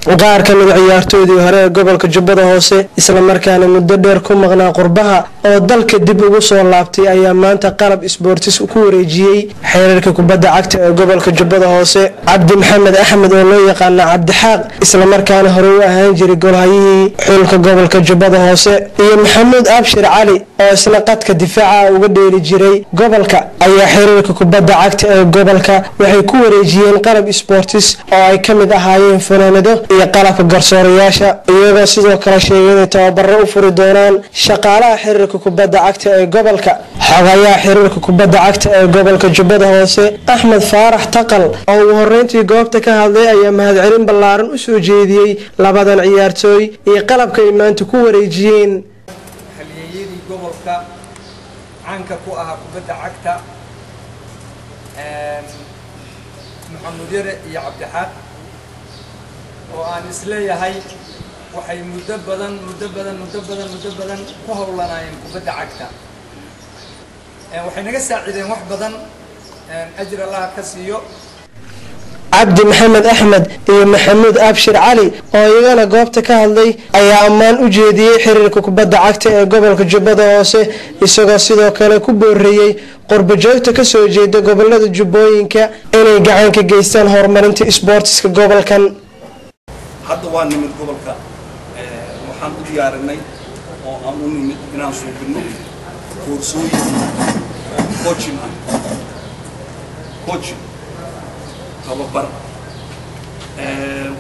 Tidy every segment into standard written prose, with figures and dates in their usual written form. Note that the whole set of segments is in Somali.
qaar ka mid ciyaartoydii hore ee gobolka Jubbada Hoose isla markaana muddo dheer ku maqnaa qurbaha oo dalka dib ugu soo laabtay ayaa maanta qalab sports ku wareejiyay xeerarka kubadda cagta ee gobolka Jubbada Hoose Cabdi Maxamed Axmed oo loo yaqaan Cabdi Xaaq isla markaana hore u ahaan jiray golhayihii xulka gobolka Jubbada Hoose iyo Maxamuud Abshir Cali oo isla qadka difaaca uga dheeli jiray gobolka ayaa xeerarka kubadda cagta ee gobolka waxay ku wareejiyeen qalab sports oo ay ka mid ahaayeen fanaanado iyo qalabka garsoorayaasha iyagoo sidoo kale sheegay inay tababaro u furi doonaan shaqaalaha xiriirka kubadda cagta ee gobolka xogayaha xiriirka kubadda cagta ee gobolka Jubbada Hoose Axmed Faarax Taqal oo uu horeyntii goobta ka hadlay ayaa mahadcelin ballaaran u soo jeediyay labadan ciyaartooy iyo qalabka ay maanta ku wareejiyeen xiliyadii gobolka caanka ku ah kubadda cagta Maxamuud Yare iyo Cabdi Xaaq oo aan isleeyahay waxay muddo badan ku hawlanayeen kubadda cagta waxay naga saacideen wax badan ajir Allah ka siiyo Cabdi Maxamed Axmed iyo Maxamuud Abshir Cali oo iyagana goobta ka hadlay ayaa ammaan u jeediyay xiriirka kubadda cagta ee gobolka Jubbada Hoose isagoo sidoo kale ku booriyay qurbajoogta ka soo jeeda gobolada Jubbooyinka inay gacan ka geystaan horumarinta sportska gobolkan hadda waa nimid gobolka waxaan u diyaarinay oo aan u nimid inaan soo gudno koorsooyin coaching tababar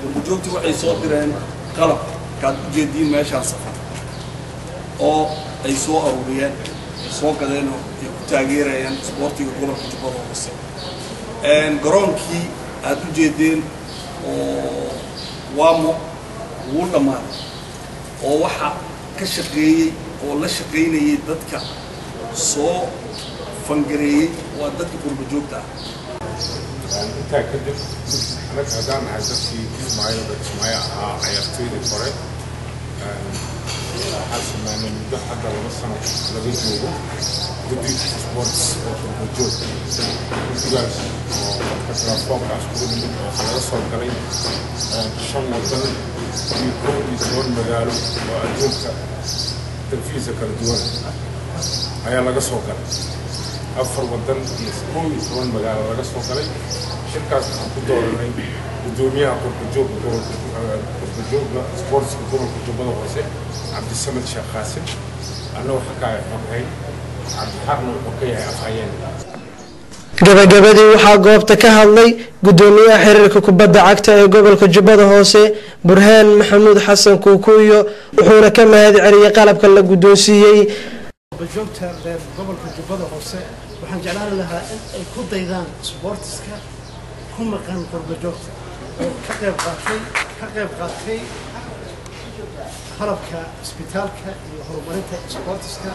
qurbajoogtii waxay soo direen qalab kaad u jeediin meeshaan safar oo ay soo aruuriyeen soo gadeen oo ay ku taageerayaan isboortiga gobolka Jubbada Hoose garoonkii aad u jeedeen oo waamo wuu dhamaaday oo waxa ka shaqeeyay oo la shaqeynayay dadka soo fangareeyay waa dadka qurbajoogta inta kadib anaga hadaan nahay dadkii Ismaaciil ciyaartoydii hore xasameynay muddo hadda 2 sano laga joogo guddiga sports oo qurbajoog guddigaas oo ka transformkaas ku nimid oo laga soo galay 5 wadan iyo kooxdiisa magaalo oo adduunka dalkiisa kala duwan ayaa laga soo galay 4 wadan iyo 11 magaalo laga soo galay shirkaas waxaan ku dooranay gudoomiyaha qurbajoogga sports gobolka Jubbada Hoose Cabdi Samed Sheekh Qaasim anna waxa ka yahay Cabdi Xaaqna wuxuu ka yahay afhayeen gabagabadii waxaa goobta ka hadlay gudoomiyaha xiriirka kubadda cagta ee gobolka Jubbada Hoose Burhaan Maxamuud Xasan Kuukuyo wuxuuna ka mahadceliyay qalabka la gudoonsiyay qurbajoogta reer gobolka Jubbada Hoose waxaan jeclaan lahaa in ay ku daydaan sportska ku maqan qurbajoogta oo ka qayb qaatay qalabka isbitaalka iyo horumarinta sportska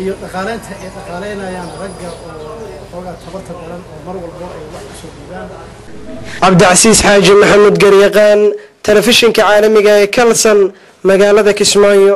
iyo dhaqaaleynta ay dhaqaaleynayaan ragga oo xoogaa tabarta badan oo mar walba ay wax ku soo dhiibaan Cabdicasiis Xaaji Maxamed Garyaqaan telefishinka caalamiga ee Kalsan magaalada Kismaayo.